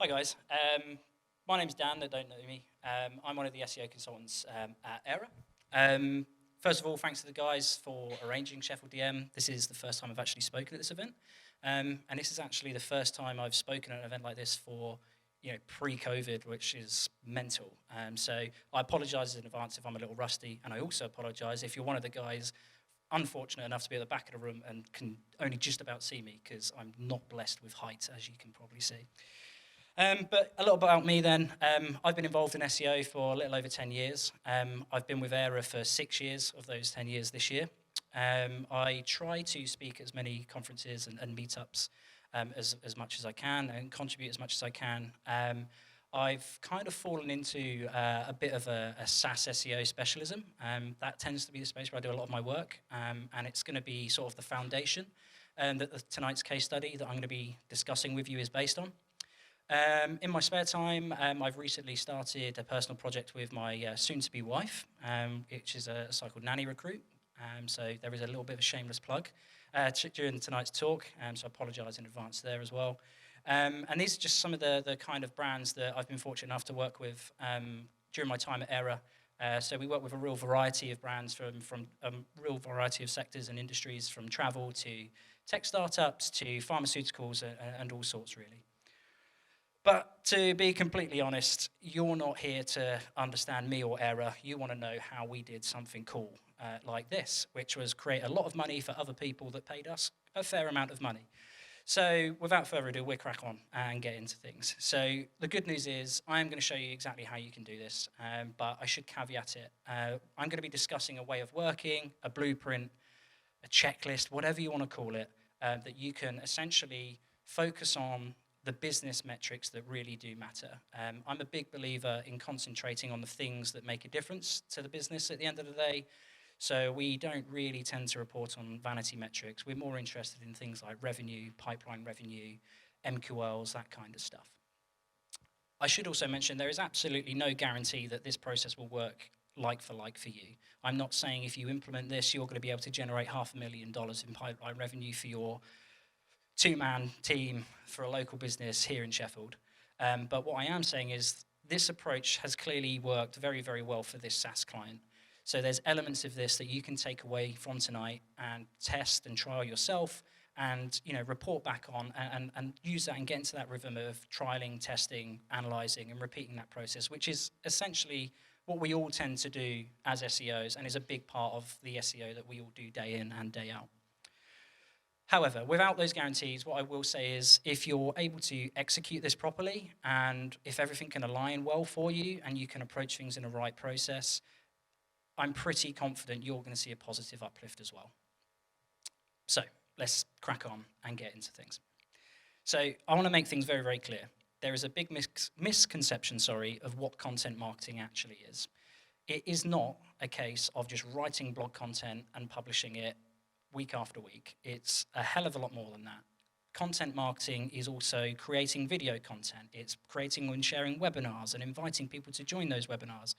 Hi guys, my name's Dan, that don't know me. I'm one of the SEO consultants at Aira. First of all, thanks to the guys for arranging Sheffield DM. This is the first time I've actually spoken at this event. And this is actually the first time I've spoken at an event like this for, pre-COVID, which is mental. So I apologise in advance if I'm a little rusty, and I also apologise if you're one of the guys unfortunate enough to be at the back of the room and can only just about see me, because I'm not blessed with height, as you can probably see. But a little bit about me then. I've been involved in SEO for a little over 10 years. I've been with Aira for 6 years of those 10 years this year. I try to speak at as many conferences and meetups as much as I can and contribute as much as I can. I've kind of fallen into a bit of a SaaS SEO specialism. That tends to be the space where I do a lot of my work, and it's going to be sort of the foundation that tonight's case study that I'm going to be discussing with you is based on. In my spare time, I've recently started a personal project with my soon-to-be wife, which is a site called Nanny Recruit. So there is a little bit of a shameless plug during tonight's talk, so I apologise in advance there as well. And these are just some of the kind of brands that I've been fortunate enough to work with during my time at Aira. So we work with a real variety of brands from a real variety of sectors and industries, from travel to tech startups to pharmaceuticals and all sorts, really. But to be completely honest, you're not here to understand me or Aira. You want to know how we did something cool like this, which was create a lot of money for other people that paid us a fair amount of money. So without further ado, we'll crack on and get into things. So the good news is I'm going to show you exactly how you can do this, but I should caveat it. I'm going to be discussing a way of working, a blueprint, a checklist, whatever you want to call it, that you can essentially focus on the business metrics that really do matter. I'm a big believer in concentrating on the things that make a difference to the business at the end of the day. So we don't really tend to report on vanity metrics. We're more interested in things like revenue, pipeline revenue, MQLs, that kind of stuff. I should also mention there is absolutely no guarantee that this process will work like for you. I'm not saying if you implement this, you're going to be able to generate $500,000 in pipeline revenue for your two-man team for a local business here in Sheffield. But what I am saying is this approach has clearly worked very, very well for this SaaS client. So there's elements of this that you can take away from tonight and test and trial yourself and report back on and use that and get into that rhythm of trialing, testing, analysing and repeating that process, which is essentially what we all tend to do as SEOs and is a big part of the SEO that we all do day in and day out. However, without those guarantees, what I will say is if you're able to execute this properly and if everything can align well for you and you can approach things in the right process, I'm pretty confident you're going to see a positive uplift as well. So let's crack on and get into things. So I want to make things very, very clear. There is a big misconception, of what content marketing actually is. It is not a case of just writing blog content and publishing it week after week. It's a hell of a lot more than that. Content marketing is also creating video content. It's creating and sharing webinars and inviting people to join those webinars,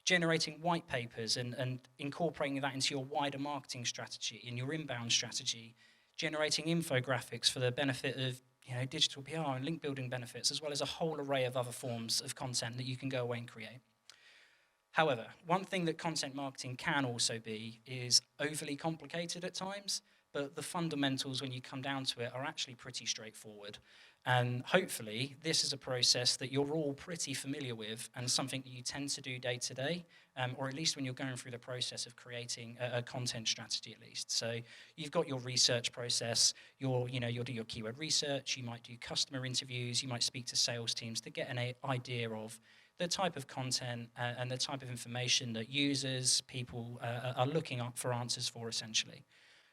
generating white papers and incorporating that into your wider marketing strategy and your inbound strategy, generating infographics for the benefit of digital PR and link building benefits, as well as a whole array of other forms of content that you can go away and create. However, one thing that content marketing can also be is overly complicated at times, but the fundamentals when you come down to it are actually pretty straightforward. And hopefully this is a process that you're all pretty familiar with and something that you tend to do day to day, or at least when you're going through the process of creating a content strategy at least. So you've got your research process, you'll do your keyword research, you might do customer interviews, you might speak to sales teams to get an idea of the type of content and the type of information that users, people are looking up for answers for essentially.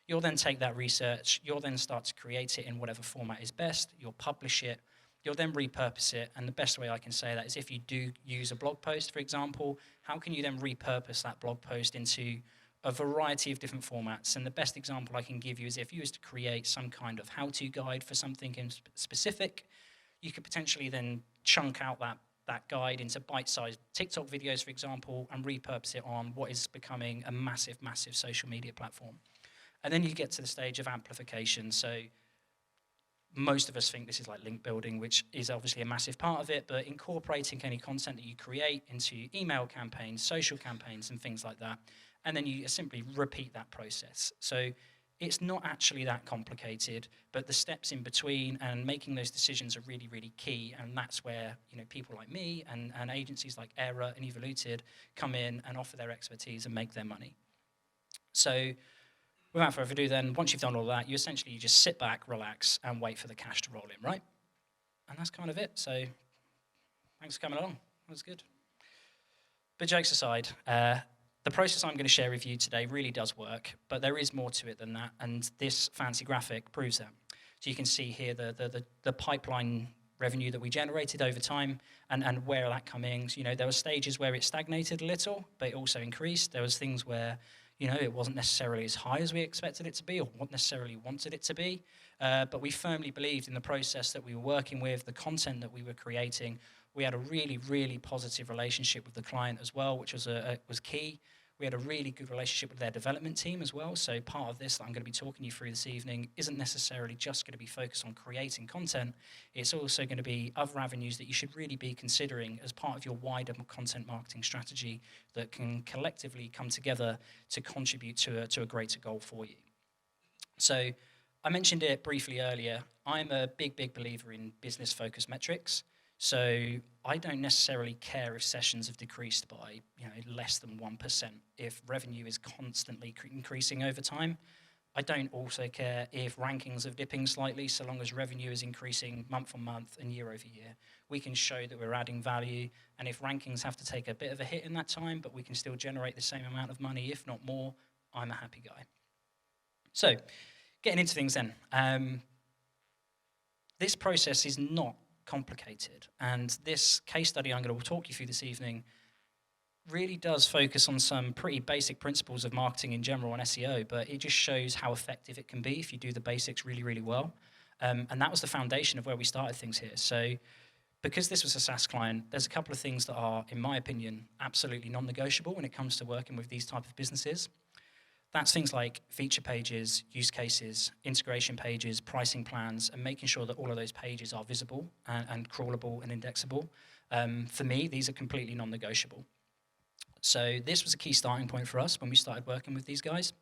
You'll then take that research, you'll then start to create it in whatever format is best, you'll publish it, you'll then repurpose it, and the best way I can say that is if you do use a blog post, for example, how can you then repurpose that blog post into a variety of different formats? And the best example I can give you is if you was to create some kind of how-to guide for something in specific, you could potentially then chunk out that guide into bite-sized TikTok videos, for example, and repurpose it on what is becoming a massive, massive social media platform. And then you get to the stage of amplification. So most of us think this is like link building, which is obviously a massive part of it, but incorporating any content that you create into email campaigns, social campaigns, and things like that, and then you simply repeat that process. So it's not actually that complicated, but the steps in between and making those decisions are really, really key, and that's where people like me and agencies like Aira and Evoluted come in and offer their expertise and make their money. So without further ado then, once you've done all that, you just sit back, relax, and wait for the cash to roll in, right? And that's kind of it. So thanks for coming along. That was good. But jokes aside, the process I'm going to share with you today really does work, but there is more to it than that, and this fancy graphic proves that. So you can see here the pipeline revenue that we generated over time and where that coming. So, there were stages where it stagnated a little, but it also increased. There was things where it wasn't necessarily as high as we expected it to be or what necessarily wanted it to be, but we firmly believed in the process that we were working with, the content that we were creating. We had a really, really positive relationship with the client as well, which was key. We had a really good relationship with their development team as well. So part of this that I'm going to be talking you through this evening isn't necessarily just going to be focused on creating content. It's also going to be other avenues that you should really be considering as part of your wider content marketing strategy that can collectively come together to contribute to a greater goal for you. So I mentioned it briefly earlier. I'm a big, big believer in business-focused metrics. So I don't necessarily care if sessions have decreased by less than 1%, if revenue is constantly increasing over time. I don't also care if rankings are dipping slightly, so long as revenue is increasing month on month and year over year. We can show that we're adding value, and if rankings have to take a bit of a hit in that time, but we can still generate the same amount of money, if not more, I'm a happy guy. So getting into things then. This process is not complicated, and this case study I'm going to talk you through this evening really does focus on some pretty basic principles of marketing in general and SEO, but it just shows how effective it can be if you do the basics really, really well. And that was the foundation of where we started things here. So because this was a SaaS client, there's a couple of things that are, in my opinion, absolutely non-negotiable when it comes to working with these type of businesses. That's things like feature pages, use cases, integration pages, pricing plans, and making sure that all of those pages are visible and crawlable and indexable. For me, these are completely non-negotiable. So this was a key starting point for us when we started working with these guys.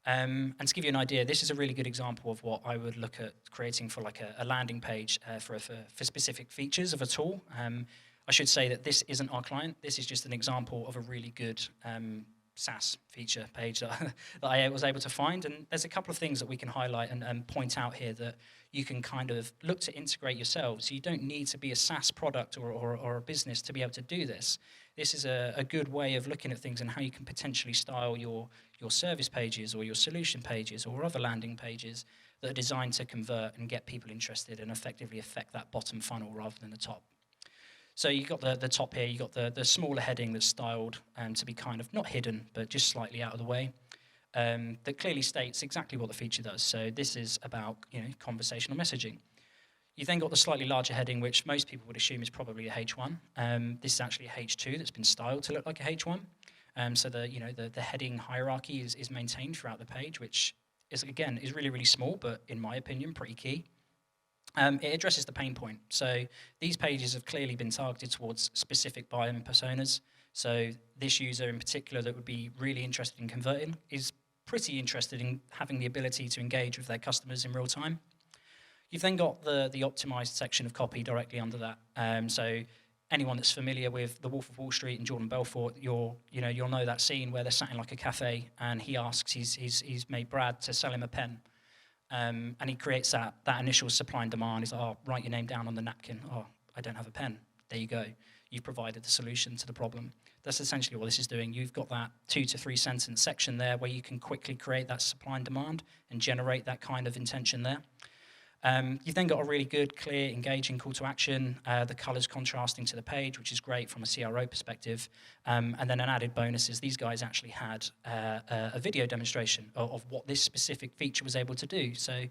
And to give you an idea, this is a really good example of what I would look at creating for like a landing page for specific features of a tool. I should say that this isn't our client. This is just an example of a really good SaaS feature page that I was able to find, and there's a couple of things that we can highlight and point out here that you can kind of look to integrate yourselves. So you don't need to be a SaaS product or a business to be able to do this. This is a good way of looking at things and how you can potentially style your service pages or your solution pages or other landing pages that are designed to convert and get people interested and effectively affect that bottom funnel rather than the top. So you've got the top here, you've got the smaller heading that's styled to be kind of not hidden, but just slightly out of the way, that clearly states exactly what the feature does. So this is about conversational messaging. You've then got the slightly larger heading, which most people would assume is probably a H1. This is actually a H2 that's been styled to look like a H1. So the heading hierarchy is maintained throughout the page, which is really, really small, but in my opinion, pretty key. It addresses the pain point. So these pages have clearly been targeted towards specific buyer personas. So this user in particular that would be really interested in converting is pretty interested in having the ability to engage with their customers in real time. You've then got the optimized section of copy directly under that. So anyone that's familiar with The Wolf of Wall Street and Jordan Belfort, you'll know that scene where they're sat in like a cafe and he asks he's made Brad to sell him a pen. And he creates that initial supply and demand. He's like, oh, write your name down on the napkin. Oh, I don't have a pen. There you go. You've provided the solution to the problem. That's essentially what this is doing. You've got that 2 to 3 sentence section there where you can quickly create that supply and demand and generate that kind of intention there. You've then got a really good, clear, engaging call to action, the colors contrasting to the page, which is great from a CRO perspective. And then an added bonus is these guys actually had a video demonstration of what this specific feature was able to do. So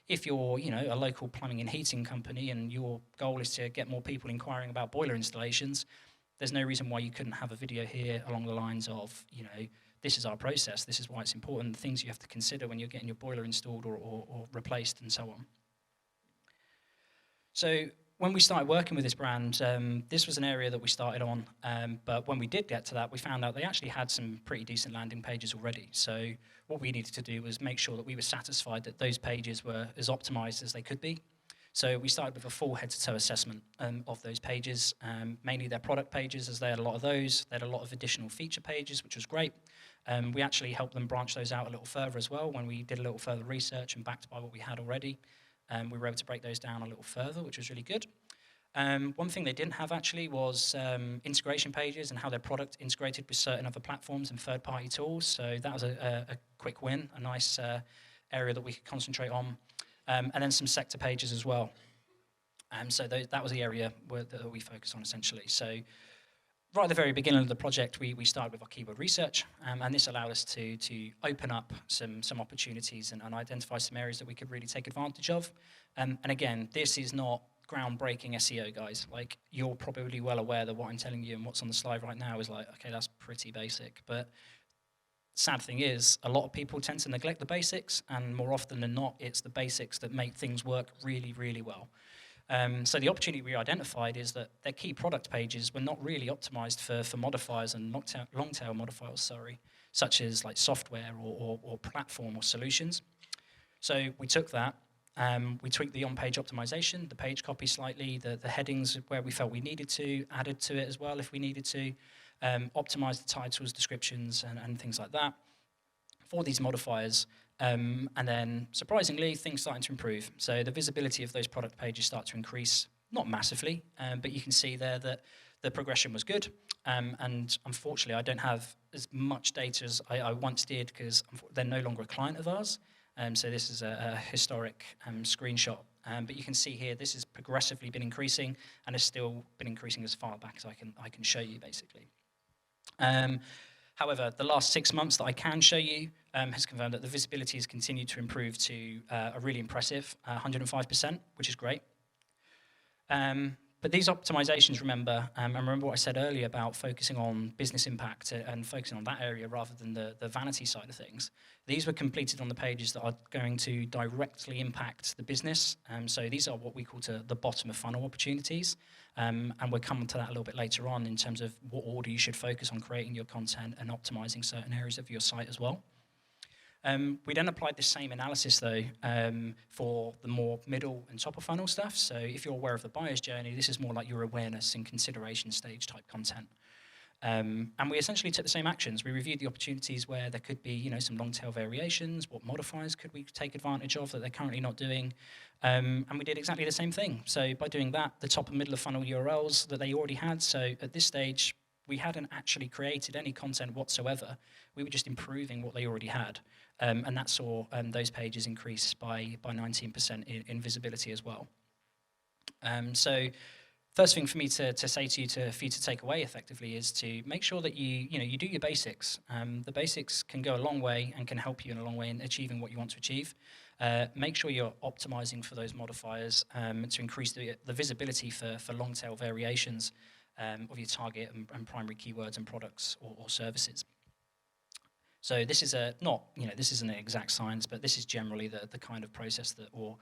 if you're a local plumbing and heating company and your goal is to get more people inquiring about boiler installations, there's no reason why you couldn't have a video here along the lines of, this is our process, this is why it's important, the things you have to consider when you're getting your boiler installed or replaced and so on. So when we started working with this brand, this was an area that we started on, but when we did get to that, we found out they actually had some pretty decent landing pages already. So what we needed to do was make sure that we were satisfied that those pages were as optimized as they could be. So we started with a full head-to-toe assessment of those pages, mainly their product pages, as they had a lot of those. They had a lot of additional feature pages, which was great. We actually helped them branch those out a little further as well when we did a little further research and backed by what we had already. We were able to break those down a little further, which was really good. One thing they didn't have actually was integration pages and how their product integrated with certain other platforms and third-party tools. So that was a quick win, a nice area that we could concentrate on. And then some sector pages as well. So that was the area that we focused on essentially. So right at the very beginning of the project, we started with our keyword research, and this allowed us to open up some opportunities and identify some areas that we could really take advantage of. And again, this is not groundbreaking SEO, guys. Like, you're probably well aware that what I'm telling you and what's on the slide right now is like, okay, that's pretty basic. But sad thing is, a lot of people tend to neglect the basics, and more often than not, it's the basics that make things work really, really well. So the opportunity we identified is that their key product pages were not really optimized for modifiers and long-tail modifiers, such as like software or platform or solutions. So we took that, we tweaked the on-page optimization, the page copy slightly, the headings where we felt we needed to, added to it as well if we needed to, optimized the titles, descriptions, and things like that for these modifiers. And then, surprisingly, things starting to improve. So the visibility of those product pages start to increase, not massively, but you can see there that the progression was good. And unfortunately, I don't have as much data as I once did because they're no longer a client of ours. So this is a historic screenshot. But you can see here, this has progressively been increasing and has still been increasing as far back as I can show you, basically. However, the last 6 months that I can show you has confirmed that the visibility has continued to improve to a really impressive 105%, which is great. But these optimizations, remember, and remember what I said earlier about focusing on business impact and focusing on that area rather than the vanity side of things. These were completed on the pages that are going to directly impact the business. So these are what we call the bottom of funnel opportunities. And we'll come to that a little bit later on in terms of what order you should focus on creating your content and optimizing certain areas of your site as well. We then applied the same analysis, though, for the more middle and top of funnel stuff. So if you're aware of the buyer's journey, this is more like your awareness and consideration stage type content. And we essentially took the same actions. We reviewed the opportunities where there could be, some long tail variations. What modifiers could we take advantage of that they're currently not doing? And we did exactly the same thing. So by doing that, the top and middle of funnel URLs that they already had. So at this stage, we hadn't actually created any content whatsoever. We were just improving what they already had. And that saw those pages increase by 19% in visibility as well. So first thing for me to say to you, for you to take away effectively, is to make sure that you do your basics. The basics can go a long way and can help you in a long way in achieving what you want to achieve. Make sure you're optimizing for those modifiers to increase the visibility for long tail variations of your target and primary keywords and products or services. So this is this isn't an exact science, but this is generally the kind of process or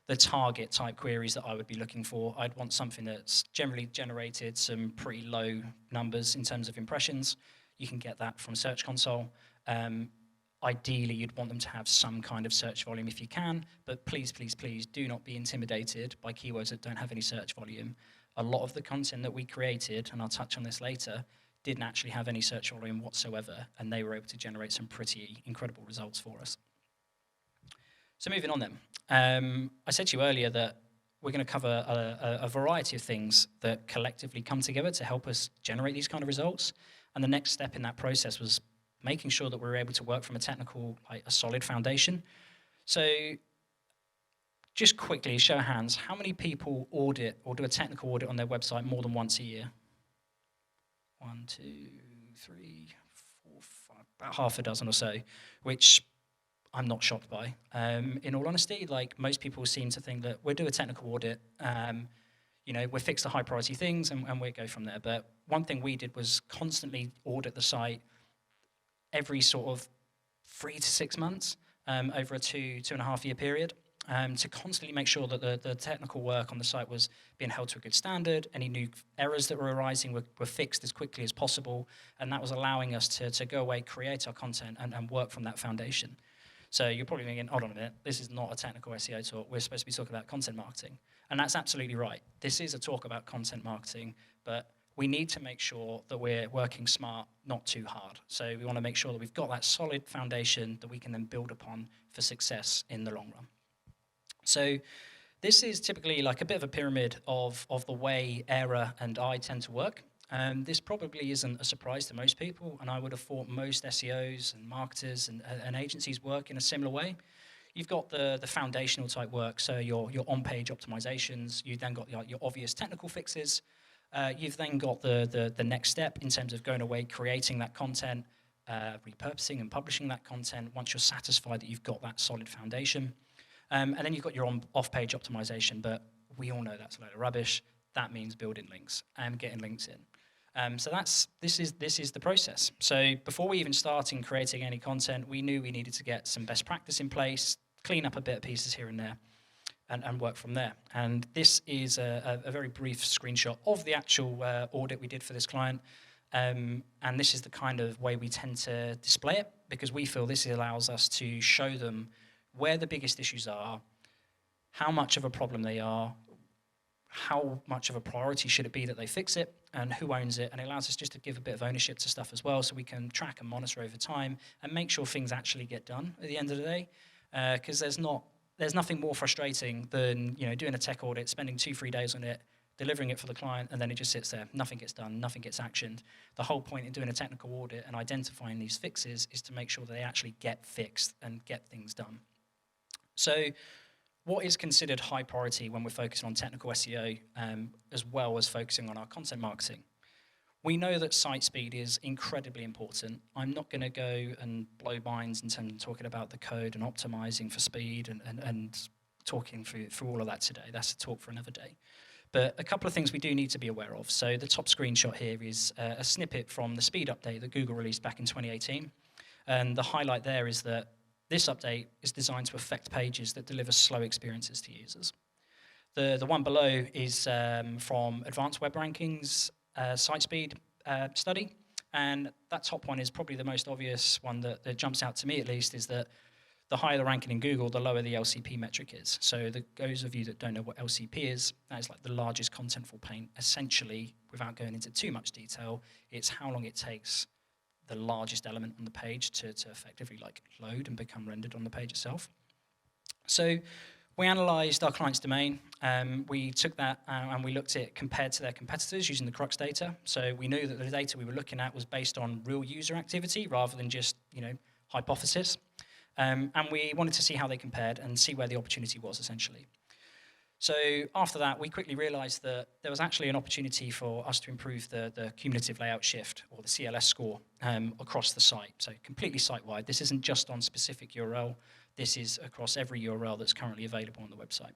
the target type queries that I would be looking for. I'd want something that's generally generated some pretty low numbers in terms of impressions. You can get that from Search Console. Ideally, you'd want them to have some kind of search volume if you can, but please, please, please do not be intimidated by keywords that don't have any search volume. A lot of the content that we created, and I'll touch on this later, didn't actually have any search volume whatsoever, and they were able to generate some pretty incredible results for us. So moving on then. I said to you earlier that we're going to cover a variety of things that collectively come together to help us generate these kind of results. And the next step in that process was making sure that we were able to work from a solid foundation. So just quickly, show of hands, how many people audit or do a technical audit on their website more than once a year? 1, 2, 3, 4, 5, about half a dozen or so, which I'm not shocked by. In all honesty, like, most people seem to think that we'll do a technical audit, we'll fix the high priority things and we'll go from there. But one thing we did was constantly audit the site every sort of 3 to 6 months over a 2.5 year period. to constantly make sure that the technical work on the site was being held to a good standard. Any new errors that were arising were fixed as quickly as possible, and that was allowing us to go away, create our content, and work from that foundation. So you're probably thinking, hold on a minute, this is not a technical SEO talk. We're supposed to be talking about content marketing. And that's absolutely right. This is a talk about content marketing, but we need to make sure that we're working smart, not too hard. So we want to make sure that we've got that solid foundation that we can then build upon for success in the long run. So this is typically like a bit of a pyramid of the way Aira and I tend to work. This probably isn't a surprise to most people, and I would have thought most SEOs and marketers and agencies work in a similar way. You've got the foundational type work, so your on-page optimizations. You've then got your obvious technical fixes. You've then got the next step in terms of going away, creating that content, repurposing and publishing that content once you're satisfied that you've this solid foundation. And then you've got your off-page optimization, but we all know that's a load of rubbish. That means building links and getting links in. So this is the process. So before we even started creating any content, we knew we needed to get some best practice in place, clean up a bit of pieces here and there, and work from there. And this is a very brief screenshot of the actual audit we did for this client. And this is the kind of way we tend to display it, because we feel this allows us to show them where the biggest issues are, how much of a problem they are, how much of a priority should it be that they fix it, and who owns it. And it allows us just to give a bit of ownership to stuff as well, so we can track and monitor over time and make sure things actually get done at the end of the day. Because there's nothing more frustrating than doing a tech audit, spending 2-3 days on it, delivering it for the client, and then it just sits there. Nothing gets done, nothing gets actioned. The whole point in doing a technical audit and identifying these fixes is to make sure that they actually get fixed and get things done. So what is considered high priority when we're focusing on technical SEO as well as focusing on our content marketing? We know that site speed is incredibly important. I'm not going to go and blow minds in terms of talking about the code and optimizing for speed and talking through all of that today. That's a talk for another day. But a couple of things we do need to be aware of. So the top screenshot here is a snippet from the speed update that Google released back in 2018. And the highlight there is that this update is designed to affect pages that deliver slow experiences to users. The one below is from Advanced Web Rankings site speed study. And that top one is probably the most obvious one that jumps out to me, at least, is that the higher the ranking in Google, the lower the LCP metric is. So those of you that don't know what LCP is, that is like the largest contentful paint. Essentially, without going into too much detail, it's how long it takes the largest element on the page to effectively load and become rendered on the page itself. So we analysed our client's domain. We took that and we looked at it compared to their competitors using the Crux data. So we knew that the data we were looking at was based on real user activity rather than just hypothesis. And we wanted to see how they compared and see where the opportunity was, essentially. So after that, we quickly realized that there was actually an opportunity for us to improve the cumulative layout shift, or the CLS score, across the site. So completely site-wide. This isn't just on specific URL. This is across every URL that's currently available on the website.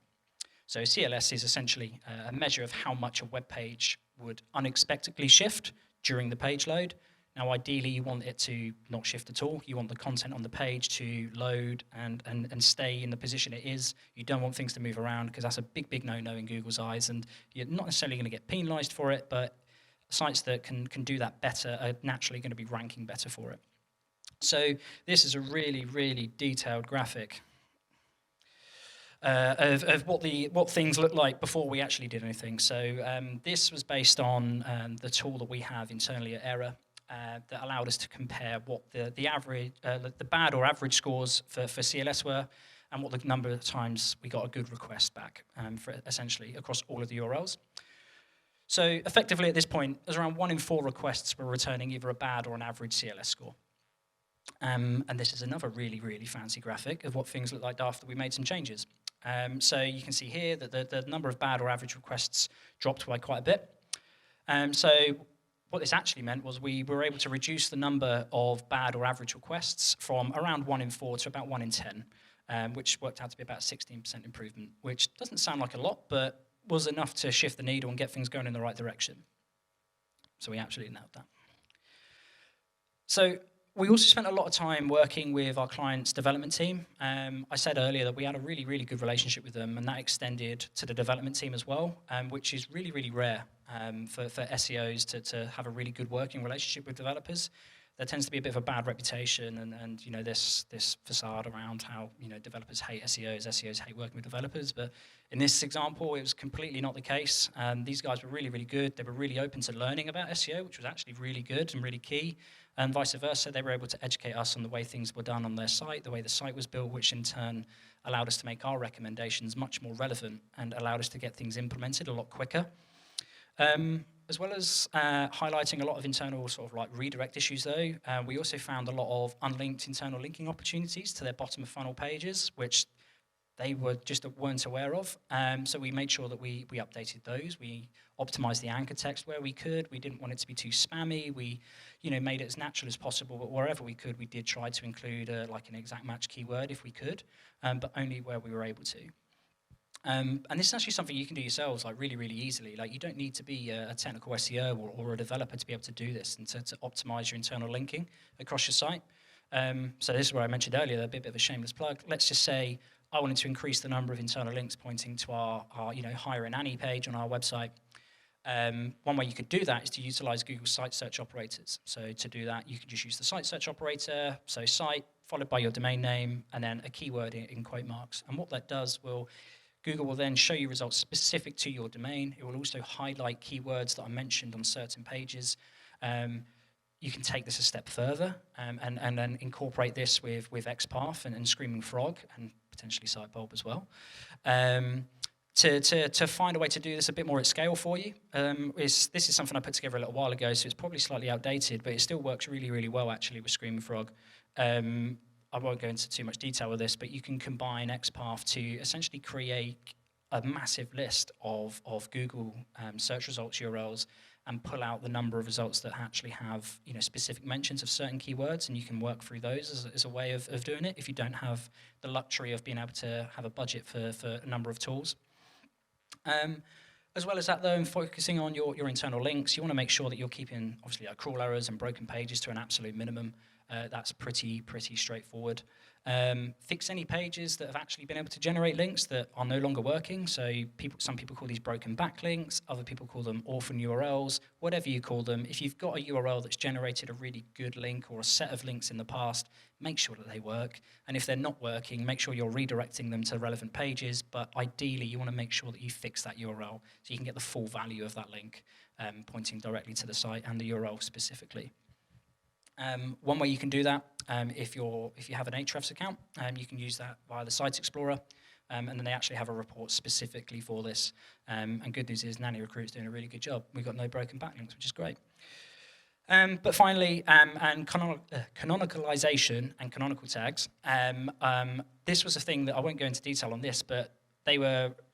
So CLS is essentially a measure of how much a web page would unexpectedly shift during the page load. Now, ideally, you want it to not shift at all. You want the content on the page to load and stay in the position it is. You don't want things to move around, because that's a big, big no-no in Google's eyes, and you're not necessarily going to get penalized for it, but sites that can do that better are naturally going to be ranking better for it. So this is a really, really detailed graphic of what things look like before we actually did anything. So this was based on the tool that we have internally at Aira, that allowed us to compare what the average, the bad or average scores for CLS were, and what the number of times we got a good request back, for essentially across all of the URLs. So effectively at this point, there's around 1 in 4 requests were returning either a bad or an average CLS score. And this is another really, really fancy graphic of what things look like after we made some changes. So you can see here that the number of bad or average requests dropped by quite a bit. So what this actually meant was we were able to reduce the number of bad or average requests from around 1 in 4 to about 1 in 10, which worked out to be about 16% improvement, which doesn't sound like a lot, but was enough to shift the needle and get things going in the right direction. So we absolutely nailed that. So We also spent a lot of time working with our client's development team. I said earlier that we had a really, really good relationship with them, and that extended to the development team as well, which is really, really rare for SEOs to have a really good working relationship with developers. There tends to be a bit of a bad reputation and you know, this facade around how, you know, developers hate SEOs hate working with developers. But in this example, it was completely not the case. These guys were really, really good. They were really open to learning about SEO, which was actually really good and really key. And vice versa, they were able to educate us on the way things were done on their site, the way the site was built, which in turn allowed us to make our recommendations much more relevant and allowed us to get things implemented a lot quicker. As well as highlighting a lot of internal sort of like redirect issues though, we also found a lot of unlinked internal linking opportunities to their bottom of funnel pages, which they weren't aware of. So we made sure that we updated those. We optimized the anchor text where we could. We didn't want it to be too spammy. We, you know, made it as natural as possible, but wherever we could, we did try to include like an exact match keyword if we could, but only where we were able to. And this is actually something you can do yourselves, like really, really easily. Like you don't need to be a technical SEO or a developer to be able to do this and to optimize your internal linking across your site. So this is where I mentioned earlier, a bit of a shameless plug. Let's just say I wanted to increase the number of internal links pointing to our you know, hire a nanny page on our website. One way you could do that is to utilize Google site search operators. So to do that, you can just use the site search operator, so site followed by your domain name and then a keyword in quote marks. And what that does Google will then show you results specific to your domain. It will also highlight keywords that are mentioned on certain pages. You can take this a step further and then incorporate this with XPath and Screaming Frog and potentially Sitebulb as well. To find a way to do this a bit more at scale for you. This is something I put together a little while ago, so it's probably slightly outdated, but it still works really, really well actually with Screaming Frog. I won't go into too much detail with this, but you can combine XPath to essentially create a massive list of Google search results URLs and pull out the number of results that actually have, you know, specific mentions of certain keywords, and you can work through those as a way of doing it if you don't have the luxury of being able to have a budget for a number of tools. As well as that though, and focusing on your internal links, you want to make sure that you're keeping obviously crawl errors and broken pages to an absolute minimum. That's pretty straightforward. Fix any pages that have actually been able to generate links that are no longer working. So some people call these broken backlinks, other people call them orphan URLs, whatever you call them. If you've got a URL that's generated a really good link or a set of links in the past, make sure that they work. And if they're not working, make sure you're redirecting them to relevant pages. But ideally, you want to make sure that you fix that URL so you can get the full value of that link pointing directly to the site and the URL specifically. One way you can do that, if you have an Ahrefs account, you can use that via the Site Explorer, and then they actually have a report specifically for this. And good news is Nanny Recruit's doing a really good job. We've got no broken backlinks, which is great. But finally, and canonicalization and canonical tags. This was a thing that I won't go into detail on this, but they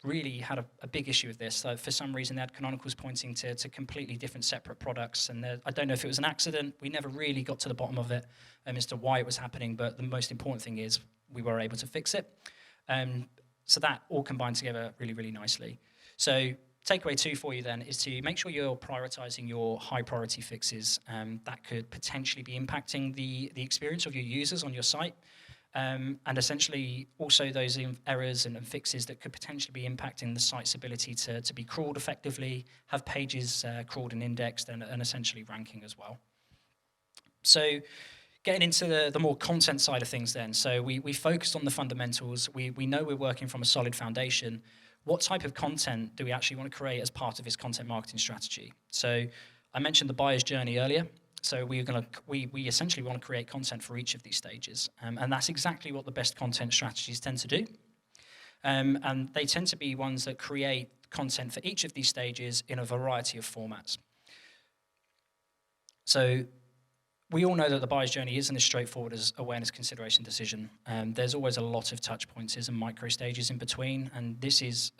really had a big issue with this. So for some reason, they had canonicals pointing to completely different separate products. And I don't know if it was an accident. We never really got to the bottom of it as to why it was happening. But the most important thing is we were able to fix it. So that all combined together really, really nicely. So takeaway 2 for you then is to make sure you're prioritizing your high priority fixes that could potentially be impacting the experience of your users on your site. And essentially also those errors and fixes that could potentially be impacting the site's ability to be crawled effectively, have pages crawled and indexed, and essentially ranking as well. So getting into the more content side of things then. So we focused on the fundamentals. We know we're working from a solid foundation. What type of content do we actually want to create as part of this content marketing strategy? So I mentioned the buyer's journey earlier. So we essentially want to create content for each of these stages. And that's exactly what the best content strategies tend to do. And they tend to be ones that create content for each of these stages in a variety of formats. So we all know that the buyer's journey isn't as straightforward as awareness, consideration, decision. There's always a lot of touch points and micro stages in between. And this is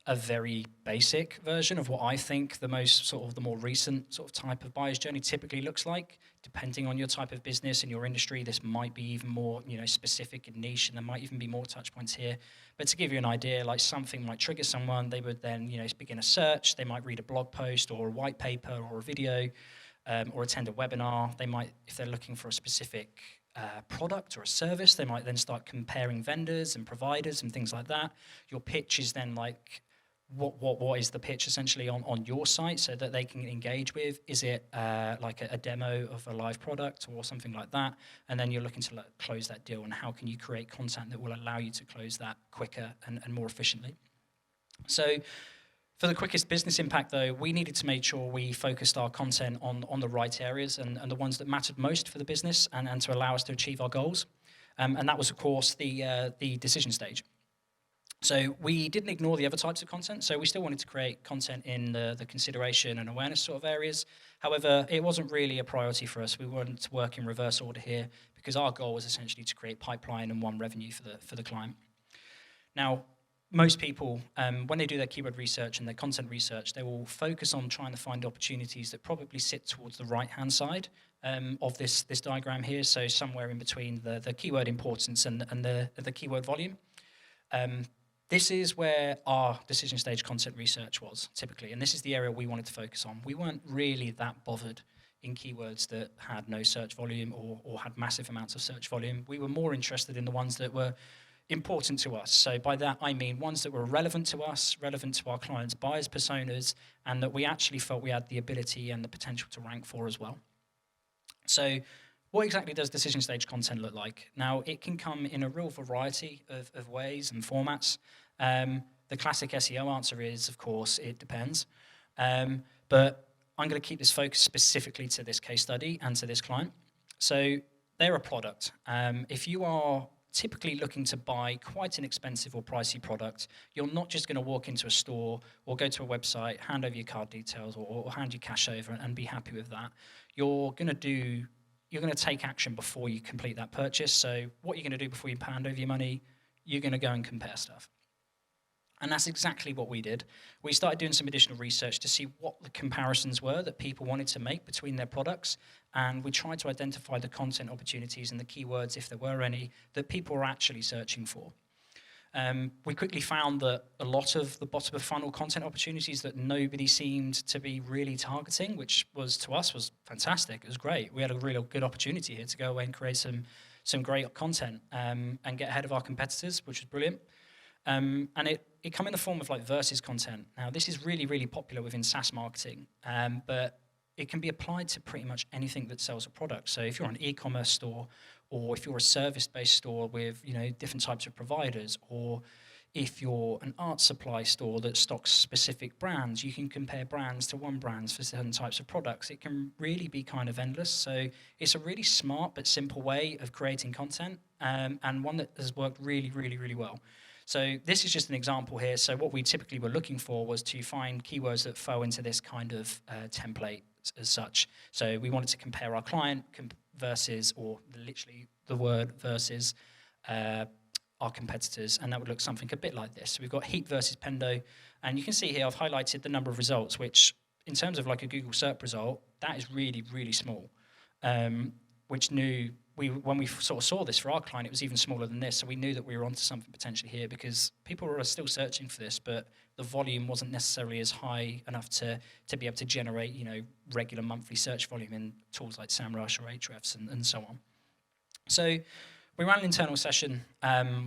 a very basic version of what I think the more recent sort of type of buyer's journey typically looks like. Depending on your type of business and your industry, this might be even more, specific and niche, and there might even be more touch points here. But to give you an idea, like something might trigger someone, they would then, begin a search. They might read a blog post or a white paper or a video. or attend a webinar. They might, if they're looking for a specific product or a service, they might then start comparing vendors and providers and things like that. Your pitch is then like, what is the pitch essentially on your site so that they can engage with? Is it like a demo of a live product or something like that? And then you're looking to close that deal, and how can you create content that will allow you to close that quicker and more efficiently? So for the quickest business impact, though, we needed to make sure we focused our content on the right areas and the ones that mattered most for the business and to allow us to achieve our goals. And that was, of course, the decision stage. So we didn't ignore the other types of content. So we still wanted to create content in the consideration and awareness sort of areas. However, it wasn't really a priority for us. We wanted to work in reverse order here because our goal was essentially to create pipeline and one revenue for the client. Now, most people, when they do their keyword research and their content research, they will focus on trying to find opportunities that probably sit towards the right-hand side of this diagram here, so somewhere in between the keyword importance and the keyword volume. This is where our decision stage content research was, typically, and this is the area we wanted to focus on. We weren't really that bothered in keywords that had no search volume or had massive amounts of search volume. We were more interested in the ones that were important to us. So by that, I mean ones that were relevant to us, relevant to our clients' buyers' personas, and that we actually felt we had the ability and the potential to rank for as well. So what exactly does decision stage content look like? Now, it can come in a real variety of ways and formats. The classic SEO answer is, of course, it depends. But I'm going to keep this focused specifically to this case study and to this client. So they're a product. If you are typically looking to buy quite an expensive or pricey product, you're not just going to walk into a store or go to a website, hand over your card details or hand your cash over and be happy with that. You're going to take action before you complete that purchase. So what you're going to do before you hand over your money, you're going to go and compare stuff. And that's exactly what we did. We started doing some additional research to see what the comparisons were that people wanted to make between their products, and we tried to identify the content opportunities and the keywords, if there were any, that people were actually searching for. We quickly found that a lot of the bottom of funnel content opportunities that nobody seemed to be really targeting, which was, to us, was fantastic. It was great. We had a really good opportunity here to go away and create some great content and get ahead of our competitors, which was brilliant. And it come in the form of like versus content. Now, this is really, really popular within SaaS marketing, but it can be applied to pretty much anything that sells a product. So if you're an e-commerce store, or if you're a service-based store with different types of providers, or if you're an art supply store that stocks specific brands, you can compare brands to one brands for certain types of products. It can really be kind of endless. So it's a really smart but simple way of creating content, and one that has worked really, really, really well. So this is just an example here. So what we typically were looking for was to find keywords that fell into this kind of template as such. So we wanted to compare our client versus, or literally the word versus, our competitors, and that would look something a bit like this. So we've got Heat versus Pendo, and you can see here I've highlighted the number of results, which in terms of like a Google search result, that is really, really small, which when we sort of saw this for our client, it was even smaller than this, so we knew that we were onto something potentially here because people were still searching for this, but the volume wasn't necessarily as high enough to be able to generate, regular monthly search volume in tools like SEMrush or Ahrefs and so on. So we ran an internal session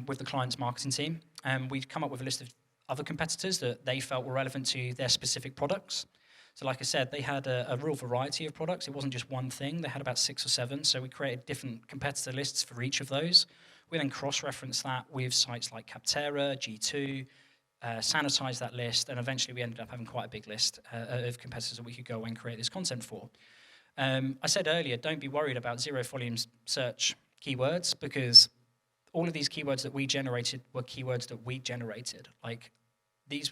with the client's marketing team, and we'd come up with a list of other competitors that they felt were relevant to their specific products. So like I said, they had a real variety of products. It wasn't just one thing. They had about 6 or 7, so we created different competitor lists for each of those. We then cross-referenced that with sites like Capterra, G2, sanitized that list, and eventually we ended up having quite a big list of competitors that we could go and create this content for. I said earlier, don't be worried about zero volume search keywords, because all of these keywords that we generated were keywords that we generated. Like these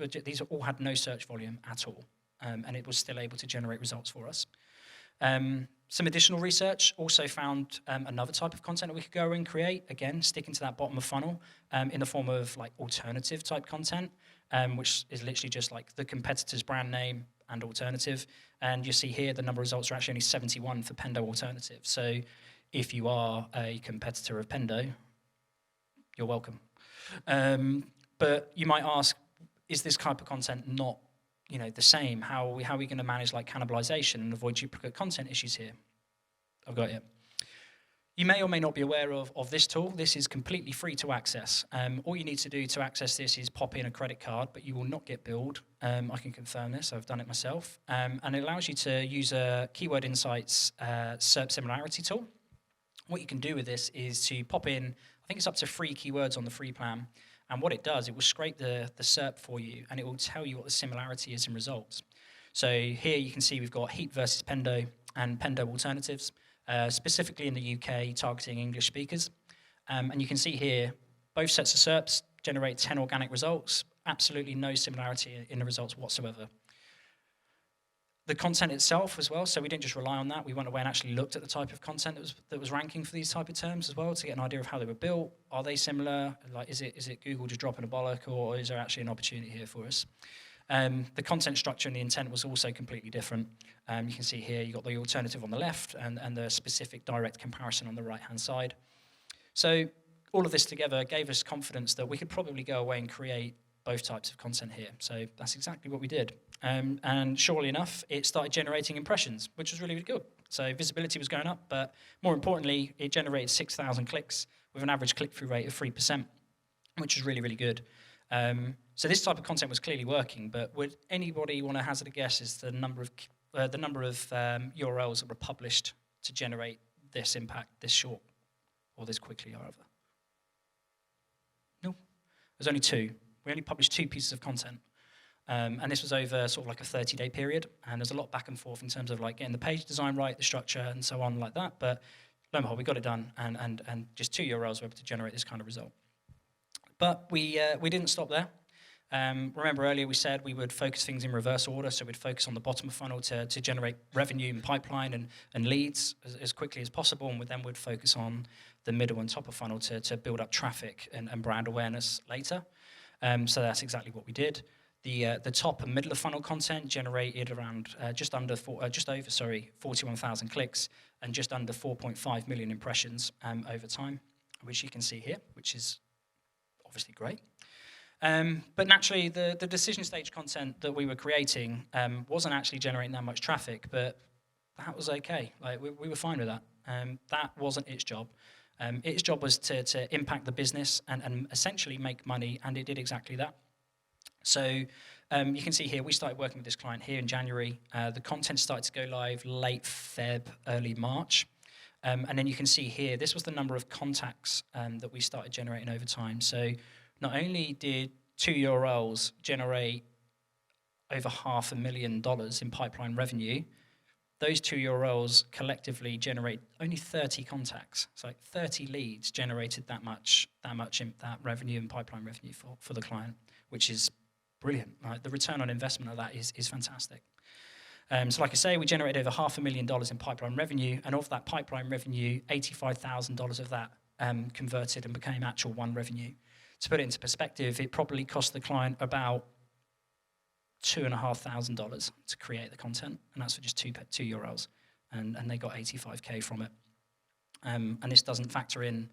all had no search volume at all. And it was still able to generate results for us. Some additional research also found another type of content that we could go and create, again, sticking to that bottom of funnel, in the form of like alternative type content, which is literally just like the competitor's brand name and alternative. And you see here the number of results are actually only 71 for Pendo alternative. So if you are a competitor of Pendo, you're welcome. But you might ask, is this type of content not the same. How are we going to manage like cannibalization and avoid duplicate content issues here? I've got it. You may or may not be aware of this tool. This is completely free to access. All you need to do to access this is pop in a credit card, but you will not get billed. I can confirm this, I've done it myself. And it allows you to use a Keyword Insights SERP similarity tool. What you can do with this is to pop in, I think it's up to 3 keywords on the free plan. And what it does, it will scrape the SERP for you, and it will tell you what the similarity is in results. So here you can see we've got heat versus Pendo and Pendo alternatives. Specifically in the UK, targeting English speakers. And you can see here, both sets of SERPs generate 10 organic results, absolutely no similarity in the results whatsoever. The content itself as well, so we didn't just rely on that, we went away and actually looked at the type of content that was ranking for these type of terms as well to get an idea of how they were built. Are they similar? Like, is it Google just dropping a bollock, or is there actually an opportunity here for us? The content structure and the intent was also completely different. You can see here, you've got the alternative on the left and the specific direct comparison on the right-hand side. So all of this together gave us confidence that we could probably go away and create both types of content here. So that's exactly what we did. And surely enough, it started generating impressions, which was really, really good. So visibility was going up, but more importantly, it generated 6,000 clicks with an average click-through rate of 3%, which was really, really good. So this type of content was clearly working, but would anybody want to hazard a guess as to the number of URLs that were published to generate this impact this short, or this quickly, however? No, there's only 2. We only published 2 pieces of content, and this was over sort of like a 30-day period, and there's a lot back and forth in terms of like getting the page design right, the structure, and so on like that, but lo and behold, we got it done, and just 2 URLs were able to generate this kind of result. But we didn't stop there. Remember earlier we said we would focus things in reverse order, so we'd focus on the bottom of funnel to generate revenue and pipeline and leads as quickly as possible, and then we'd focus on the middle and top of funnel to build up traffic and brand awareness later. So that's exactly what we did. The top and middle of funnel content generated around just over 41,000 clicks and just under 4.5 million impressions over time, which you can see here, which is obviously great. But naturally, the decision stage content that we were creating wasn't actually generating that much traffic, but that was okay. Like we were fine with that. That wasn't its job. Its job was to impact the business and essentially make money, and it did exactly that. So you can see here, we started working with this client here in January. The content started to go live late Feb, early March. And then you can see here, this was the number of contacts that we started generating over time. So not only did 2 URLs generate over $500,000 in pipeline revenue, those 2 URLs collectively generate only 30 contacts. So like 30 leads generated that much revenue and pipeline revenue for the client, which is brilliant. Right? The return on investment of that is fantastic. So like I say, we generated over $500,000 in pipeline revenue, and of that pipeline revenue, $85,000 of that converted and became actual won revenue. To put it into perspective, it probably cost the client about $2,500 to create the content, and that's for just two URLs, and they got 85K from it. And this doesn't factor in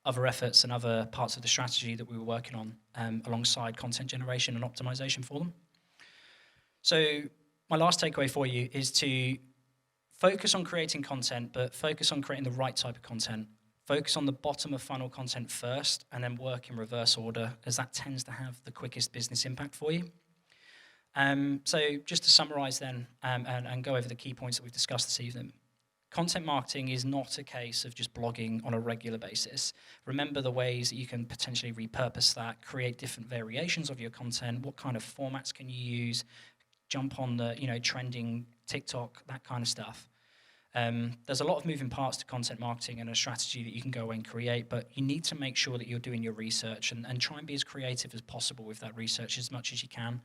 other efforts and other parts of the strategy that we were working on alongside content generation and optimization for them. So my last takeaway for you is to focus on creating content, but focus on creating the right type of content. Focus on the bottom of funnel content first, and then work in reverse order, as that tends to have the quickest business impact for you. So just to summarize then, and go over the key points that we've discussed this evening. Content marketing is not a case of just blogging on a regular basis. Remember the ways that you can potentially repurpose that, create different variations of your content, what kind of formats can you use, jump on the trending TikTok, that kind of stuff. There's a lot of moving parts to content marketing and a strategy that you can go away and create, but you need to make sure that you're doing your research and try and be as creative as possible with that research as much as you can.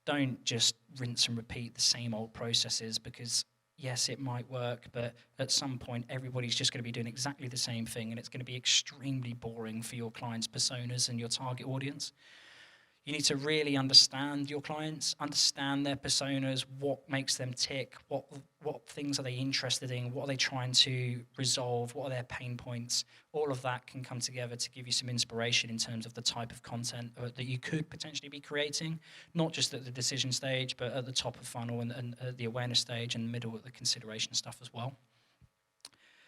Don't just rinse and repeat the same old processes, because yes, it might work, but at some point everybody's just going to be doing exactly the same thing, and it's going to be extremely boring for your clients' personas and your target audience. You need to really understand your clients, understand their personas, what makes them tick, what things are they interested in, what are they trying to resolve, what are their pain points. All of that can come together to give you some inspiration in terms of the type of content that you could potentially be creating, not just at the decision stage, but at the top of funnel and at the awareness stage and middle at the consideration stuff as well.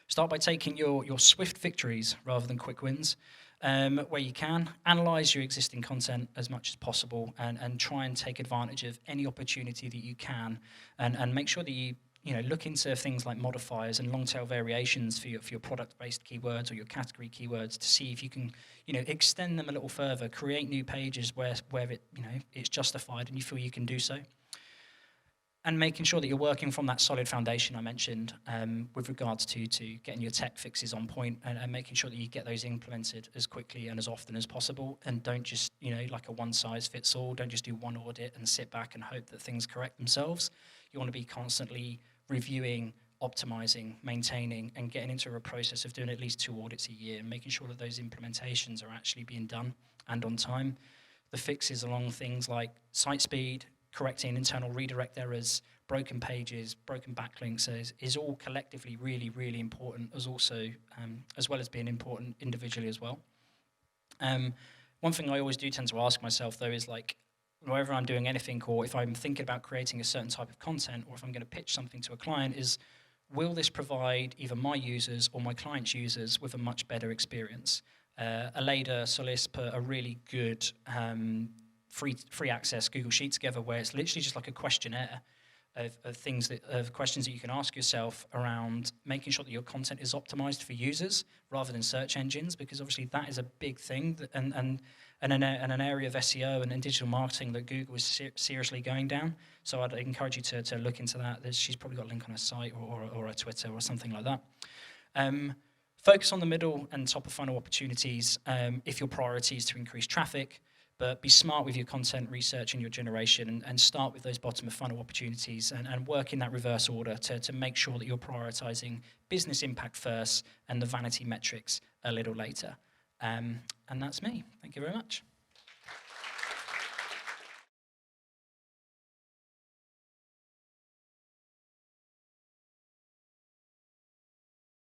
Start by taking your swift victories rather than quick wins. Where you can, analyze your existing content as much as possible and try and take advantage of any opportunity that you can and make sure that you look into things like modifiers and long tail variations for your product-based keywords or your category keywords to see if you can extend them a little further, create new pages where it's justified and you feel you can do so. And making sure that you're working from that solid foundation I mentioned with regards to getting your tech fixes on point and making sure that you get those implemented as quickly and as often as possible, and don't just, like a one-size-fits-all, don't just do one audit and sit back and hope that things correct themselves. You want to be constantly reviewing, optimizing, maintaining, and getting into a process of doing at least 2 audits a year and making sure that those implementations are actually being done and on time. The fixes along things like site speed, correcting internal redirect errors, broken pages, broken backlinks is all collectively really, really important, as well as being important individually as well. One thing I always do tend to ask myself though is, like, whenever I'm doing anything, or if I'm thinking about creating a certain type of content, or if I'm going to pitch something to a client, is will this provide either my users or my client's users with a much better experience? Aleda Solis put a really good free access Google Sheet together where it's literally just like a questionnaire of questions that you can ask yourself around making sure that your content is optimized for users rather than search engines, because obviously that is a big thing and an area of SEO and digital marketing that Google is seriously going down. So I'd encourage you to look into that. She's probably got a link on her site or her Twitter or something like that. Focus on the middle and top of funnel opportunities if your priority is to increase traffic. But be smart with your content research and your generation and start with those bottom of funnel opportunities and work in that reverse order to make sure that you're prioritizing business impact first and the vanity metrics a little later. And that's me. Thank you very much.